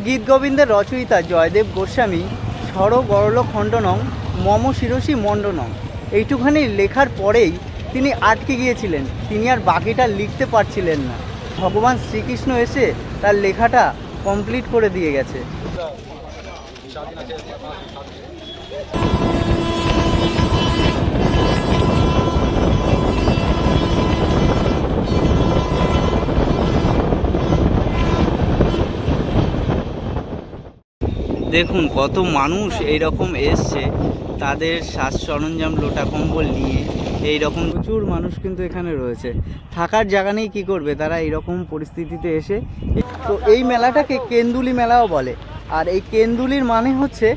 গীত গোবিন্দের রচয়িতা জয়দেব গোস্বামী স্বর গরল খণ্ডনং মম শিরসি মণ্ডনং এইটুখানি লেখার পরেই তিনি আটকে গিয়েছিলেন, তিনি আর বাকিটা লিখতে পারছিলেন না। ভগবান শ্রীকৃষ্ণ এসে তার লেখাটা কমপ্লিট করে দিয়ে গেছে। দেখুন কত মানুষ এইরকম এসছে তাদের সাজ সরঞ্জাম লোটা কম্বল নিয়ে। এইরকম প্রচুর মানুষ কিন্তু এখানে রয়েছে, থাকার জায়গা নেই, কী করবে তারা এইরকম পরিস্থিতিতে এসে। তো এই মেলাটাকে কেন্দুলি মেলাও বলে, আর এই কেন্দুলির মানে হচ্ছে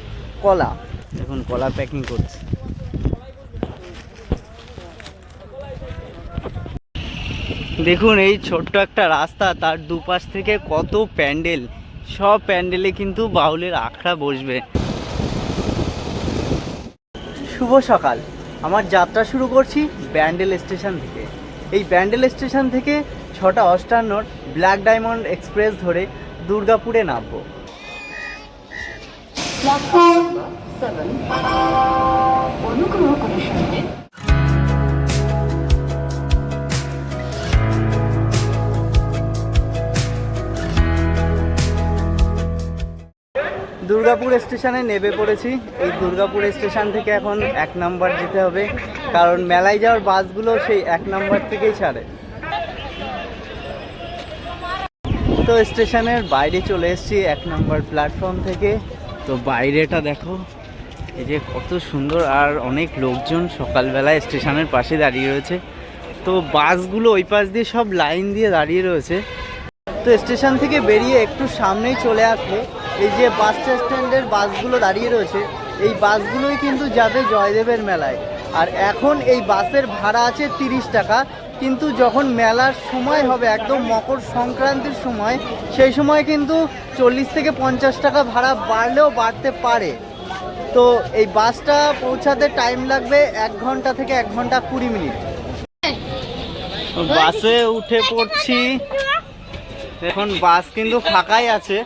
কলা। দেখুন কলা প্যাকিং করছে। দেখুন এই ছোট্ট একটা রাস্তা, তার দুপাশ থেকে কত প্যান্ডেল, সব প্যান্ডেলে কিন্তু বাউলের আখড়া বসবে। শুভ সকাল, আমার যাত্রা শুরু করছি ব্যান্ডেল স্টেশন থেকে। এই ব্যান্ডেল স্টেশন থেকে 6:58 ব্ল্যাক ডায়মন্ড এক্সপ্রেস ধরে দুর্গাপুরে নামবো। দুর্গাপুর স্টেশনে নেমে পড়েছি। এই দুর্গাপুর স্টেশন থেকে এখন 1 নম্বর যেতে হবে, কারণ মেলায় যাওয়ার বাসগুলো সেই 1 নম্বর থেকেই ছাড়ে। তো স্টেশনের বাইরে চলে এসেছি 1 নম্বর প্ল্যাটফর্ম থেকে। তো বাইরেটা দেখো, এই যে কত সুন্দর, আর অনেক লোকজন সকালবেলায় স্টেশনের পাশে দাঁড়িয়ে রয়েছে। তো বাসগুলো ওই পাশ দিয়ে সব লাইন দিয়ে দাঁড়িয়ে রয়েছে। তো স্টেশন থেকে বেরিয়ে একটু সামনেই চলে আসলে এই যে বাস স্ট্যান্ডের বাসগুলো দাঁড়িয়ে রয়েছে, এই বাসগুলোই কিন্তু যাবে জয়দেবের মেলায়। আর এখন এই বাসের ভাড়া আছে 30 টাকা, কিন্তু যখন মেলার সময় হবে একদম মকর সংক্রান্তির সময়, সেই সময় কিন্তু 40 থেকে 50 টাকা ভাড়া বাড়লেও বাড়তে পারে। তো এই বাসটা পৌঁছাতে টাইম লাগবে 1 ঘন্টা থেকে 1 ঘন্টা 20 মিনিট। বাসে উঠে পড়ছি। এখন বাস কিন্তু ফাঁকাই আছে।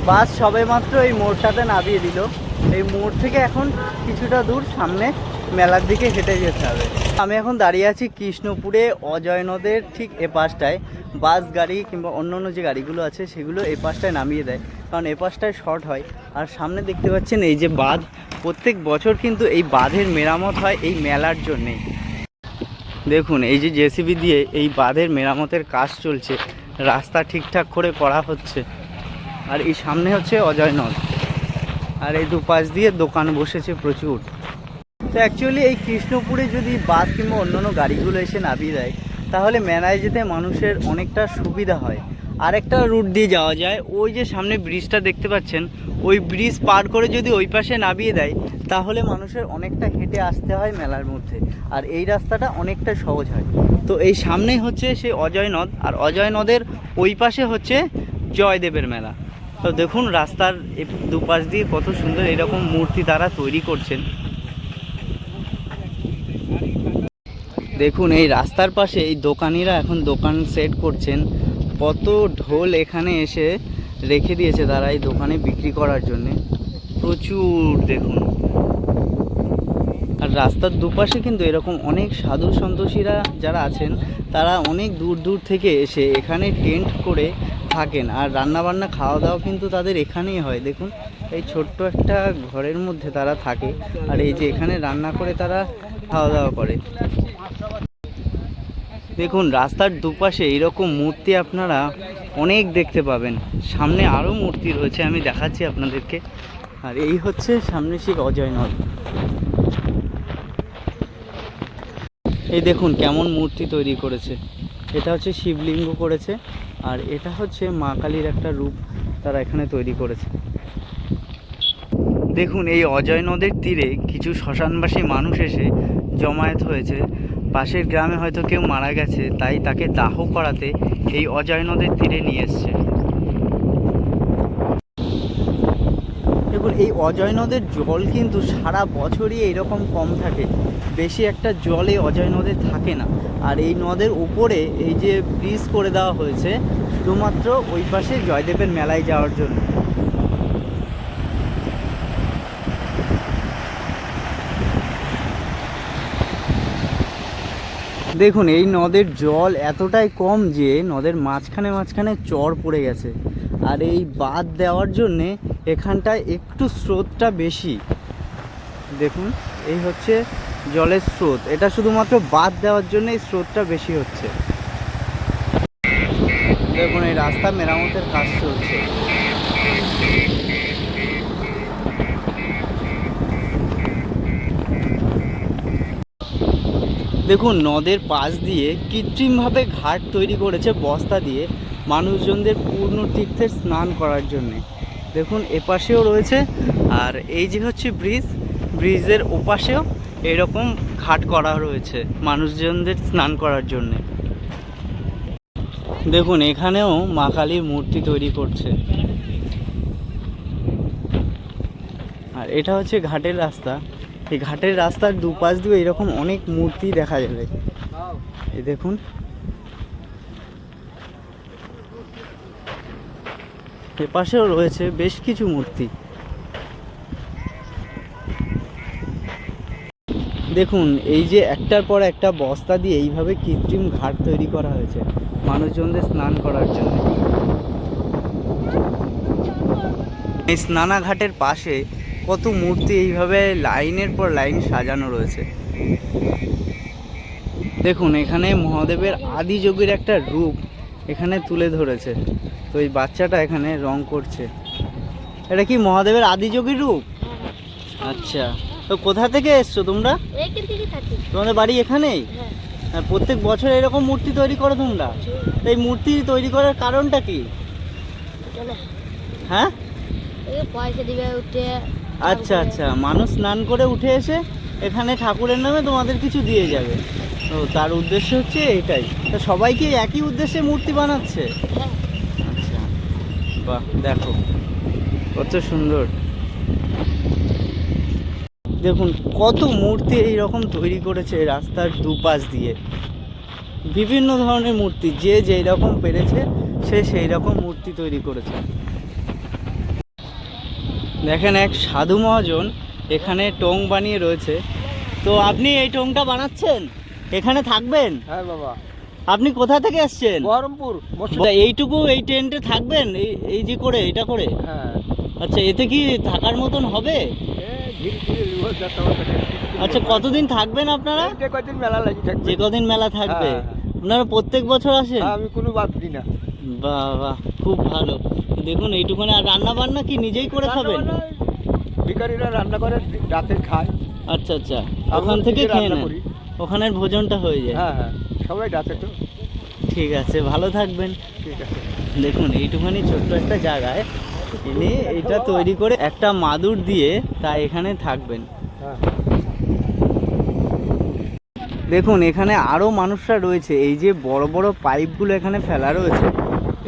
বাস সবেমাত্র এই মোড়টাতে নামিয়ে দিল। এই মোড় থেকে এখন কিছুটা দূর সামনে মেলার দিকে হেঁটে যেতে হবে। আমি এখন দাঁড়িয়ে আছি কৃষ্ণপুরে অজয় নদের ঠিক এ পাশটায়। বাস গাড়ি কিংবা অন্য অন্য যে গাড়িগুলো আছে সেগুলো এ পাশটায় নামিয়ে দেয়, কারণ এ পাশটায় শর্ট হয়। আর সামনে দেখতে পাচ্ছেন এই যে বাঁধ, প্রত্যেক বছর কিন্তু এই বাঁধের মেরামত হয় এই মেলার জন্যেই। দেখুন এই যে জেসিবি দিয়ে এই বাঁধের মেরামতের কাজ চলছে, রাস্তা ঠিকঠাক করে করা হচ্ছে। আর এই সামনে হচ্ছে অজয় নদ, আর এই দুপাশ দিয়ে দোকান বসেছে প্রচুর। তো অ্যাকচুয়ালি এই কৃষ্ণপুরে যদি বাস কিংবা অন্যান্য গাড়িগুলো এসে নামিয়ে দেয়, তাহলে মেলায় যেতে মানুষের অনেকটা সুবিধা হয়। আরেকটা রুট দিয়ে যাওয়া যায়, ওই যে সামনে ব্রিজটা দেখতে পাচ্ছেন, ওই ব্রিজ পার করে যদি ওই পাশে নামিয়ে দেয়, তাহলে মানুষের অনেকটা হেঁটে আসতে হয় মেলার মধ্যে, আর এই রাস্তাটা অনেকটা সহজ হয়। তো এই সামনেই হচ্ছে সেই অজয় নদ, আর অজয় নদের ওই পাশে হচ্ছে জয়দেবের মেলা। তো দেখুন রাস্তার দুপাশ দিয়ে কত সুন্দর এরকম মূর্তি তারা তৈরি করছেন। দেখুন এই রাস্তার পাশে এই দোকানিরা এখন দোকান সেট করছেন। কত ঢোল এখানে এসে রেখে দিয়েছে তারা এই দোকানে বিক্রি করার জন্য, প্রচুর দেখুন। আর রাস্তার দুপাশে কিন্তু এরকম অনেক সাধু সন্তোষীরা যারা আছেন, তারা অনেক দূর দূর থেকে এসে এখানে টেন্ট করে থাকেন, আর রান্নাবান্না খাওয়া দাওয়া কিন্তু তাদের এখানেই হয়। দেখুন এই ছোট্ট একটা ঘরের মধ্যে তারা থাকে, আর এই যে এখানে রান্না করে তারা খাওয়া দাওয়া করে। দেখুন রাস্তার দুপাশে এরকম মূর্তি আপনারা অনেক দেখতে পাবেন। সামনে আরও মূর্তি রয়েছে, আমি দেখাচ্ছি আপনাদেরকে। আর এই হচ্ছে সামনে সেই অজয় নদ। এই দেখুন কেমন মূর্তি তৈরি করেছে, এটা হচ্ছে শিবলিঙ্গ করেছে, আর এটা হচ্ছে মা কালীর একটা রূপ তারা এখানে তৈরি করেছে। দেখুন এই অজয় নদের তীরে কিছু শ্মশানবাসী মানুষ এসে জমায়েত হয়েছে। পাশের গ্রামে হয়তো কেউ মারা গেছে, তাই তাকে দাহ করাতে এই অজয় নদের তীরে নিয়ে এসছে। দেখুন, এই অজয় নদের জল কিন্তু সারা বছরই এইরকম কম থাকে, বেশি একটা জল এই অজয় নদে থাকে না। আর এই নদের উপরে এই যে ব্রিজ করে দেওয়া হয়েছে শুধুমাত্র ওই পাশে জয়দেবের মেলায় যাওয়ার জন্য। দেখুন, এই নদের জল এতটাই কম যে নদের মাঝখানে মাঝখানে চর পড়ে গেছে। আর এই বাঁধ দেওয়ার জন্যে এখানটায় একটু স্রোতটা বেশি। দেখুন, এই হচ্ছে জলের স্রোত, এটা শুধুমাত্র বাঁধ দেওয়ার জন্য এই স্রোতটা বেশি হচ্ছে। দেখুন, এই রাস্তা মেরামতের কাজ চলছে। দেখুন, নদের পাশ দিয়ে কৃত্রিমভাবে ঘাট তৈরি করেছে বস্তা দিয়ে মানুষজনদের পূর্ণ তীর্থে স্নান করার জন্যে। দেখুন, এপাশেও রয়েছে, আর এই যে হচ্ছে ব্রিজ, ব্রিজের ওপাশেও এরকম ঘাট করা রয়েছে মানুষজনদের স্নান করার জন্যে। দেখুন, এখানেও মা কালীর মূর্তি তৈরি করছে। আর এটা হচ্ছে ঘাটের রাস্তা। এই ঘাটের রাস্তার দুপাশ দিয়ে এরকম অনেক মূর্তি দেখা যাবে। এই দেখুন, এপাশেও রয়েছে বেশ কিছু মূর্তি। দেখুন, এই যে একটার পর একটা বস্তা দিয়ে এইভাবে কৃত্রিম ঘাট তৈরি করা হয়েছে মানুষজনদের স্নান করার জন্য। এই স্নানাঘাটের পাশে কত মূর্তি এইভাবে লাইনের পর লাইন সাজানো রয়েছে। দেখুন, এখানে মহাদেবের আদি যোগের একটা রূপ এখানে তুলে ধরেছে। তো এই বাচ্চাটা এখানে রং করছে। এটা কি মহাদেবের আদি যোগীর রূপ? আচ্ছা, তো কোথা থেকে এসছো তোমরা? তোমাদের বাড়ি এখানেই? হ্যাঁ। প্রত্যেক বছর এরকম মূর্তি তৈরি করো তোমরা? এই মূর্তি তৈরি করার কারণটা কি? হ্যাঁ, পয়সা দিবে উঠে। আচ্ছা আচ্ছা, মানুষ স্নান করে উঠে এসে এখানে ঠাকুরের নামে তোমাদের কিছু দিয়ে যাবে। তো তার উদ্দেশ্য হচ্ছে এইটাই। তো সবাই কি একই উদ্দেশ্যে মূর্তি বানাচ্ছে? আচ্ছা, বাহ, দেখো কত সুন্দর। দেখুন, কত মূর্তি এইরকম তৈরি করেছে রাস্তার দুপাশ দিয়ে। বিভিন্ন ধরনের মূর্তি, যে যেই রকম পেরেছে সে সেই রকম মূর্তি তৈরি করেছে। দেখেন, এক সাধু মহাজন এখানে টোং বানিয়ে রয়েছে। তো আপনি এই টোংটা বানাচ্ছেন, এখানে থাকবেন? হ্যাঁ বাবা। আপনি কোথা থেকে এসছেন? বহরমপুর। এইটুকু এই টেন্টে থাকবেন, এই যে করে এটা করে? হ্যাঁ। আচ্ছা, এতে কি থাকার মতন হবে? আচ্ছা, কতদিন থাকবেন আপনারা? যে কদিন মেলা লাগি থাকবে। যে কদিন মেলা থাকবে। আপনারা প্রত্যেক বছর আসেন? আমি কোনো বাদ দিই না। বাহ বাহ, খুব ভালো। দেখুন, এইটুকুনে। আর রান্না বান্না কি নিজেই করে খাবেন? ভিখারিরা রান্না করে রাতে খায়। আচ্ছা আচ্ছা, ওখান থেকে খেয়ে নেন, ওখানের ভোজনটা হয়ে যায়। হ্যাঁ হ্যাঁ, সবাই রাতে তো। ঠিক আছে, ভালো থাকবেন। ঠিক আছে। দেখুন, এইটুখানি ছোট্ট একটা জায়গায় ইনি এইটা তৈরি করে একটা মাদুর দিয়ে তা এখানে থাকবেন। হ্যাঁ। দেখুন, এখানে আরও মানুষরা রয়েছে। এই যে বড় বড় পাইপগুলো এখানে ফেলা রয়েছে,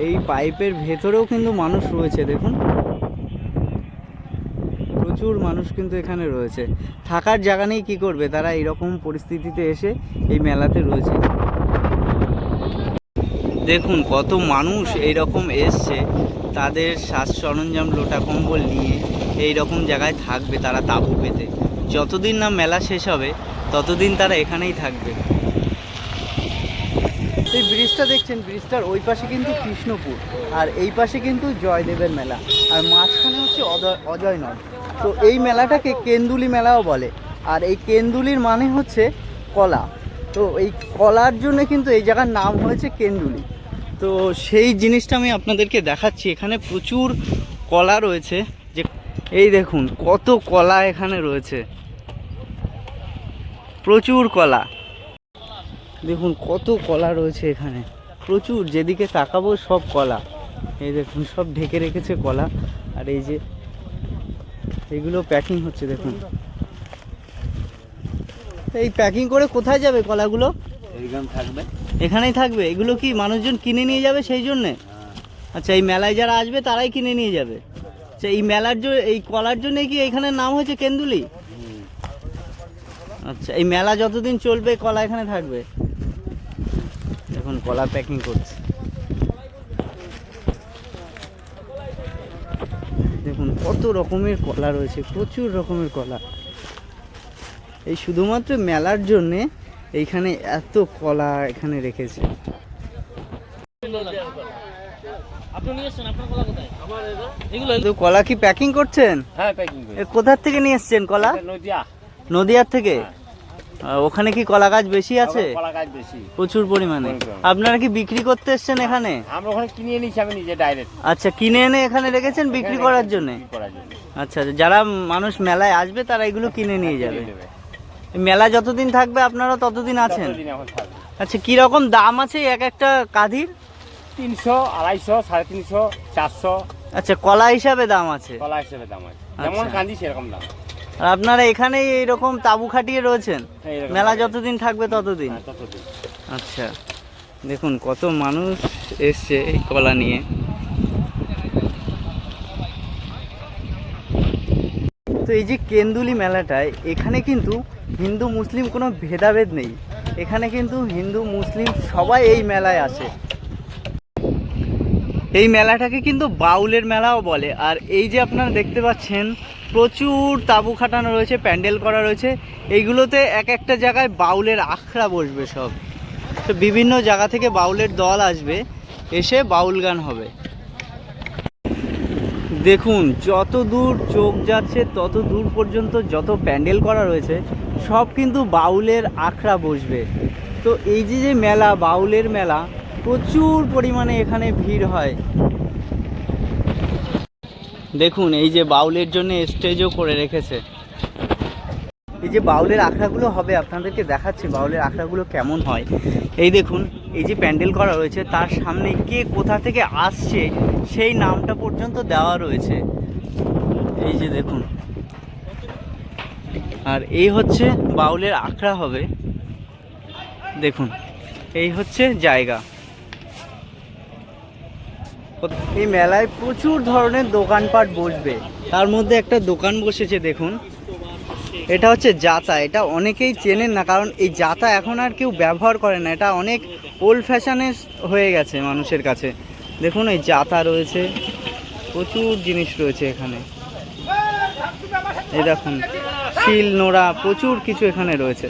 এই পাইপের ভেতরেও কিন্তু মানুষ রয়েছে। দেখুন, প্রচুর মানুষ কিন্তু এখানে রয়েছে। থাকার জায়গা নেই, কী করবে তারা? এইরকম পরিস্থিতিতে এসে এই মেলাতে রয়েছে। দেখুন, কত মানুষ এইরকম এসছে, তাদের সাজ সরঞ্জাম লোটা কম্বল নিয়ে এই রকম জায়গায় থাকবে তারা তাঁবু পেতে। যতদিন না মেলা শেষ হবে ততদিন তারা এখানেই থাকবে। এই ব্রিজটা দেখছেন, ব্রিজটার ওই পাশে কিন্তু কৃষ্ণপুর, আর এই পাশে কিন্তু জয়দেবের মেলা, আর মাঝখানে হচ্ছে অজয় নদ। তো এই মেলাটাকে কেন্দুলি মেলাও বলে। আর এই কেন্দুলির মানে হচ্ছে কলা। তো এই কলার জন্য কিন্তু এই জায়গার নাম হয়েছে কেন্দুলি। তো সেই জিনিসটা আমি আপনাদেরকে দেখাচ্ছি। এখানে প্রচুর কলা রয়েছে। যে এই দেখুন, কত কলা এখানে রয়েছে, প্রচুর কলা। দেখুন, কত কলা রয়েছে এখানে, প্রচুর। যেদিকে তাকাবো সব কলা। এই দেখুন, সব ঢেকে রেখেছে কলা। আর এই যে এগুলো প্যাকিং হচ্ছে, দেখুন। এই প্যাকিং করে কোথায় যাবে কলাগুলো? এইখানে থাকবে। এখানেই থাকবে? এগুলো কি মানুষজন কিনে নিয়ে যাবে সেই জন্যে? আচ্ছা, এই মেলায় যারা আসবে তারাই কিনে নিয়ে যাবে। আচ্ছা, এই মেলার এই কলার জন্য কি এখানে নাম হয়েছে কেন্দুলি? আচ্ছা, এই মেলা যতদিন চলবে কলা এখানে থাকবে। এখন কলা প্যাকিং করছে। দেখুন কত রকমের কলা রয়েছে, প্রচুর রকমের কলা। এই শুধুমাত্র মেলার জন্যে এইখানে এত কলা এখানে রেখেছে। তো কলা কি প্যাকিং করছেন? হ্যাঁ, প্যাকিং করে। কোথার থেকে নিয়ে এসছেন কলা? নদিয়া। নদিয়ার থেকে? ওখানে কি কলা গাছ বেশি আছে? কলা গাছ বেশি, প্রচুর পরিমাণে। আপনারা কি বিক্রি করতে এসছেন এখানে? আমরা ওখানে কিনে এনেছি, আমি নিজে ডাইরেক্ট। আচ্ছা, কিনে এনে এখানে রেখেছেন বিক্রি করার জন্য? আচ্ছা, যারা মানুষ মেলায় আসবে তারা এগুলো কিনে নিয়ে যাবে। মেলা যতদিন থাকবে আপনারা ততদিন আছেন? আচ্ছা, কি রকম দাম আছে এক একটা কাঁধির? 300, 250, 350, 400। আচ্ছা, কলা হিসাবে দাম আছে? কলা হিসেবে দাম আছে, যেমন কাঁদি সেরকম দাম। আর আপনারা এখানে এইরকম তাঁবু খাটিয়ে রয়েছেন মেলা যতদিন থাকবে ততদিন? আচ্ছা, দেখুন কত মানুষ এসছে এই কলা নিয়ে। তো এই যে কেন্দুলি মেলাটায় এখানে কিন্তু হিন্দু মুসলিম কোনো ভেদাভেদ নেই। এখানে কিন্তু হিন্দু মুসলিম সবাই এই মেলায় আসে। এই মেলাটাকে কিন্তু বাউলের মেলাও বলে। আর এই যে আপনারা দেখতে পাচ্ছেন প্রচুর তাঁবু খাটানো রয়েছে, প্যান্ডেল করা রয়েছে। এইগুলোতে এক একটা জায়গায় বাউলের আখড়া বসবে সব। তো বিভিন্ন জায়গা থেকে বাউলের দল আসবে, এসে বাউল গান হবে। দেখুন যত দূর চোখ যাচ্ছে তত দূর পর্যন্ত যত প্যান্ডেল করা রয়েছে সব কিন্তু বাউলের আখড়া বসবে। তো এই যে মেলা, বাউলের মেলা, প্রচুর পরিমাণে এখানে ভিড় হয়। দেখুন এই যে বাউলের জন্য স্টেজও করে রেখেছে। এই যে বাউলের আখড়াগুলো হবে আপনাদেরকে দেখাচ্ছি বাউলের আখড়াগুলো কেমন হয়। এই দেখুন এই যে প্যান্ডেল করা রয়েছে তার সামনে কে কোথা থেকে আসছে সেই নামটা পর্যন্ত দেওয়া রয়েছে। এই যে দেখুন, আর এই হচ্ছে বাউলের আখড়া হবে। দেখুন এই হচ্ছে জায়গা। এই মেলায় প্রচুর ধরনের দোকানপাট বসবে। তার মধ্যে একটা দোকান বসেছে দেখুন, এটা হচ্ছে জাতা। এটা অনেকেই চেনেন না, কারণ এই জাতা এখন আর কেউ ব্যবহার করে না। এটা অনেক ওল্ড ফ্যাশনের হয়ে গেছে মানুষের কাছে। দেখুন এই জাতা রয়েছে, প্রচুর জিনিস রয়েছে এখানে। এই দেখুন শিল নোড়া, প্রচুর কিছু এখানে রয়েছে।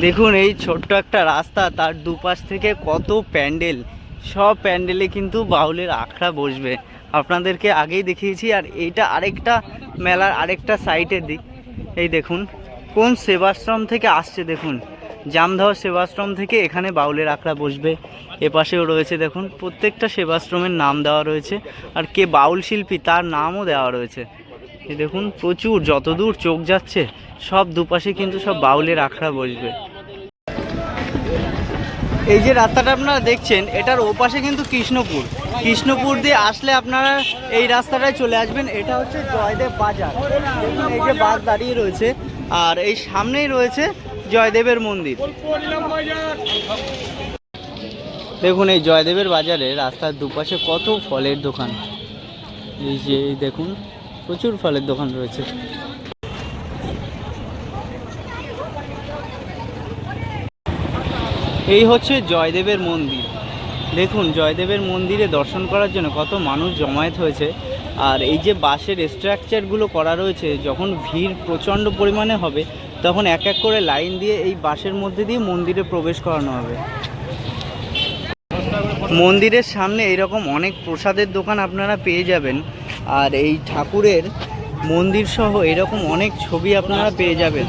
দেখুন এই ছোট্ট একটা রাস্তা, তার দুপাশ থেকে কত প্যান্ডেল। সব প্যান্ডেলে কিন্তু বাউলের আখড়া বসবে, আপনাদেরকে আগেই দেখিয়েছি। আর এইটা আরেকটা মেলার আরেকটা সাইটের দিক। এই দেখুন কোন সেবাশ্রম থেকে আসছে, দেখুন জামধাও সেবাশ্রম থেকে এখানে বাউলের আখড়া বসবে। এপাশেও রয়েছে দেখুন, প্রত্যেকটা সেবাশ্রমের নাম দেওয়া রয়েছে আর কে বাউল শিল্পী তার নামও দেওয়া রয়েছে। এই দেখুন প্রচুর, যতদূর চোখ যাচ্ছে সব দুপাশে কিন্তু সব বাউলের আখড়া বসবে। এই যে রাস্তাটা আপনারা দেখছেন এটার ওপাশে কিন্তু কৃষ্ণপুর। কৃষ্ণপুর দিয়ে আসলে আপনারা এই রাস্তাটায় চলে আসবেন। এটা হচ্ছে জয়দেব বাজার। দেখুন এই যে বাস দাঁড়িয়ে রয়েছে আর এই সামনেই রয়েছে জয়দেবের মন্দির। দেখুন এই জয়দেবের বাজারে রাস্তার দুপাশে কত ফলের দোকান। এই যে দেখুন প্রচুর ফলের দোকান রয়েছে। এই হচ্ছে জয়দেবের মন্দির। দেখুন জয়দেবের মন্দিরে দর্শন করার জন্য কত মানুষ জমায়েত হয়েছে। আর এই যে বাঁশের স্ট্রাকচারগুলো করা রয়েছে, যখন ভিড় প্রচণ্ড পরিমাণে হবে তখন এক এক করে লাইন দিয়ে এই বাঁশের মধ্যে দিয়ে মন্দিরে প্রবেশ করানো হবে। মন্দিরের সামনে এইরকম অনেক প্রসাদের দোকান আপনারা পেয়ে যাবেন। আর এই ঠাকুরের মন্দির সহ এরকম অনেক ছবি আপনারা পেয়ে যাবেন।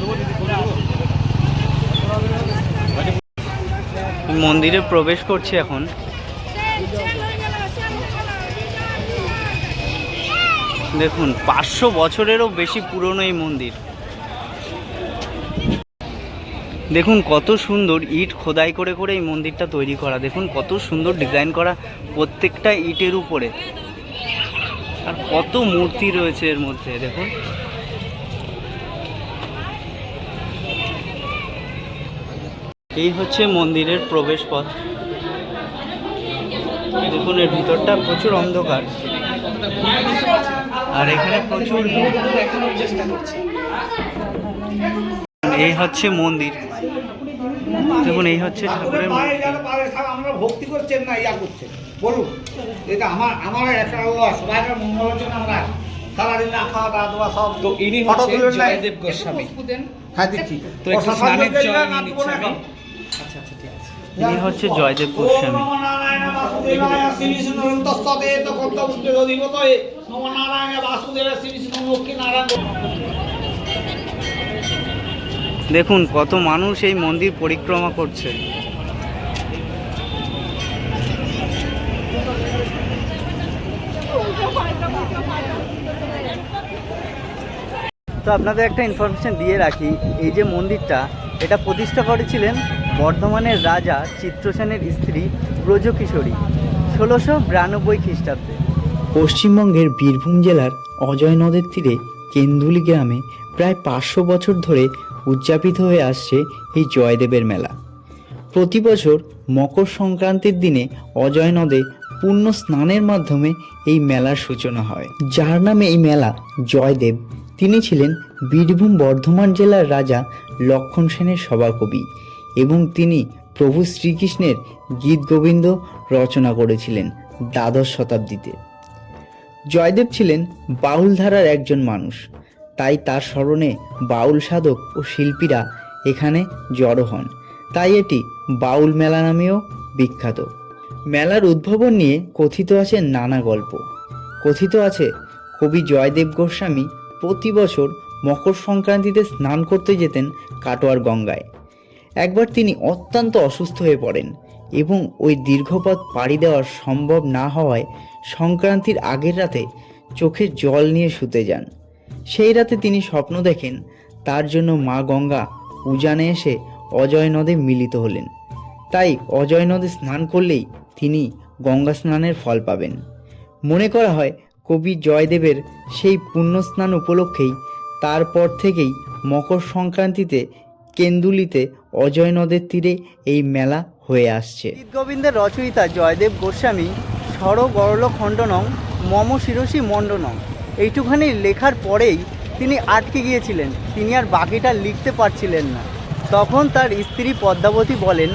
মন্দিরে প্রবেশ করছে এখন। দেখুন 500 বছরেরও বেশি পুরনো এই মন্দির। দেখুন কত সুন্দর ইট খোদাই করে করে এই মন্দিরটা তৈরি করা। দেখুন কত সুন্দর ডিজাইন করা প্রত্যেকটা ইটের উপরে। আর কত মূর্তি রয়েছে এর মধ্যে দেখুন। এই হচ্ছে মন্দিরের প্রবেশ পথ। দেখুন এর ভিতরটা প্রচুর অন্ধকার, আর এখানে প্রচুর দেখানোর চেষ্টা করছি। এই হচ্ছে মন্দির, দেখুন এই হচ্ছে ঠাকুরের মূর্তি। আমরা ভক্তি করছেন না ইয়া করছেন বলুন, এটা আমার একটা লস, বাইরের মঙ্গলের জন্য আমরা সারাদিন না খাওয়া দাওয়া দেওয়া সব। তো ইনি ফটো হচ্ছেন তুলে নেয়। জয়দেব গোস্বামী। হ্যাঁ দিচ্ছি। তো একটু প্রশাসন স্নানের যদি জল না নিয়ে দিব না নিচ্ছি আমি। এখন। আচ্ছা আচ্ছা ঠিক আছে। ইনি হচ্ছে জয়দেব গোস্বামী। ওম নমো নারায়ণ বাসুদেবায় শ্রী বিষ্ণু তস্ততে তকন্ত উদ্যোগ দিবতয়ে নমো নারায়ণ বাসুদেবায় শ্রী বিষ্ণু লক্ষ্মী নারায়ণ। দেখুন কত মানুষ এই মন্দির পরিক্রমা করছে। তো আপনাদের একটা ইনফরমেশন দিয়ে রাখি, এই যে মন্দিরটা এটা প্রতিষ্ঠা করেছিলেন বর্ধমানের রাজা চিত্রসেনের স্ত্রী ব্রজকিশোরী 1692 খ্রিস্টাব্দে। পশ্চিমবঙ্গের বীরভূম জেলার অজয় নদের তীরে কেন্দুলি গ্রামে প্রায় 500 বছর ধরে উদযাপিত হয়ে আসছে এই জয়দেবের মেলা। প্রতি বছর মকর সংক্রান্তির দিনে অজয় নদে পূর্ণ স্নানের মাধ্যমে এই মেলার সূচনা হয়। যার নামে এই মেলা জয়দেব, তিনি ছিলেন বীরভূম বর্ধমান জেলার রাজা লক্ষণ সেনের সভাকবি এবং তিনি প্রভু শ্রীকৃষ্ণের গীত গোবিন্দ রচনা করেছিলেন দ্বাদশ শতাব্দীতে। জয়দেব ছিলেন বাউল ধারার একজন মানুষ, তাই তার স্মরণে বাউল সাধক ও শিল্পীরা এখানে জড়ো হন, তাই এটি বাউল মেলা নামেও বিখ্যাত। মেলার উদ্ভাবন নিয়ে কথিত আছে নানা গল্প। কথিত আছে কবি জয়দেব গোস্বামী প্রতি বছর মকর সংক্রান্তিতে স্নান করতে যেতেন কাটোয়ার গঙ্গায়। একবার তিনি অত্যন্ত অসুস্থ হয়ে পড়েন এবং ওই দীর্ঘপথ পাড়ি দেওয়া সম্ভব না হওয়ায় সংক্রান্তির আগের রাতে চোখে জল নিয়ে শুতে যান। সেই রাতে তিনি স্বপ্ন দেখেন তার জন্য মা গঙ্গা উজানে এসে অজয় নদে মিলিত হলেন, তাই অজয় নদে স্নান করলেই তিনি গঙ্গা স্নানের ফল পাবেন। মনে করা হয় কবি জয়দেবের সেই পুণ্য স্নান উপলক্ষেই তারপর থেকেই মকর সংক্রান্তিতে কেন্দুলিতে অজয় নদের তীরে এই মেলা হয়ে আসছে। গীত গোবিন্দের রচয়িতা জয়দেব গোস্বামী স্বর গরল খণ্ডনং মম শিরসি মণ্ডনং এইটুখানি লেখার পরেই তিনি আটকে গিয়েছিলেন, তিনি আর বাকিটা লিখতে পারছিলেন না। তখন তার স্ত্রী পদ্মাবতী বলেন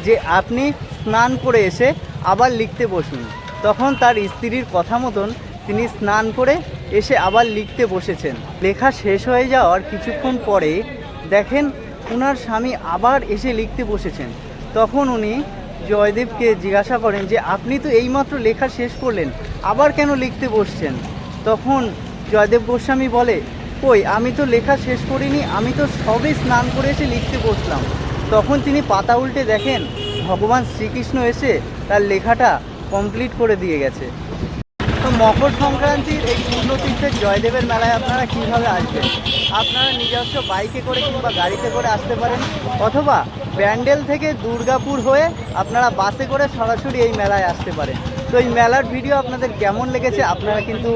যে আপনি স্নান করে এসে আবার লিখতে বসুন। তখন তার স্ত্রীর কথা মতন তিনি স্নান করে এসে আবার লিখতে বসেছেন। লেখা শেষ হয়ে যাওয়ার কিছুক্ষণ পরে দেখেন ওনার স্বামী আবার এসে লিখতে বসেছেন। তখন উনি জয়দেবকে জিজ্ঞাসা করেন যে আপনি তো এইমাত্র লেখা শেষ করলেন, আবার কেন লিখতে বসছেন? তখন জয়দেব গোস্বামী বলে, কই আমি তো লেখা শেষ করিনি, আমি তো সবে স্নান করে এসে লিখতে বসলাম। তখন তিনি পাতা উল্টে দেখেন ভগবান শ্রীকৃষ্ণ এসে তার লেখাটা কমপ্লিট করে দিয়ে গেছে। তো মকর সংক্রান্তির এই পূর্ণতীর্থের জয়দেবের মেলায় আপনারা কীভাবে আসবেন? আপনারা নিজস্ব বাইকে করে কিংবা গাড়িতে করে আসতে পারেন, অথবা ব্যান্ডেল থেকে দুর্গাপুর হয়ে আপনারা বাসে করে সরাসরি এই মেলায় আসতে পারেন। তো এই মেলার ভিডিও আপনাদের কেমন লেগেছে আপনারা কিন্তু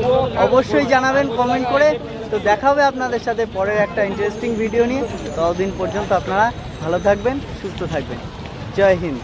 অবশ্যই জানাবেন কমেন্ট করে। তো দেখা হবে আপনাদের সাথে পরের একটা ইন্টারেস্টিং ভিডিও নিয়ে। ততদিন পর্যন্ত আপনারা ভালো থাকবেন, সুস্থ থাকবেন। জয় হিন্দ।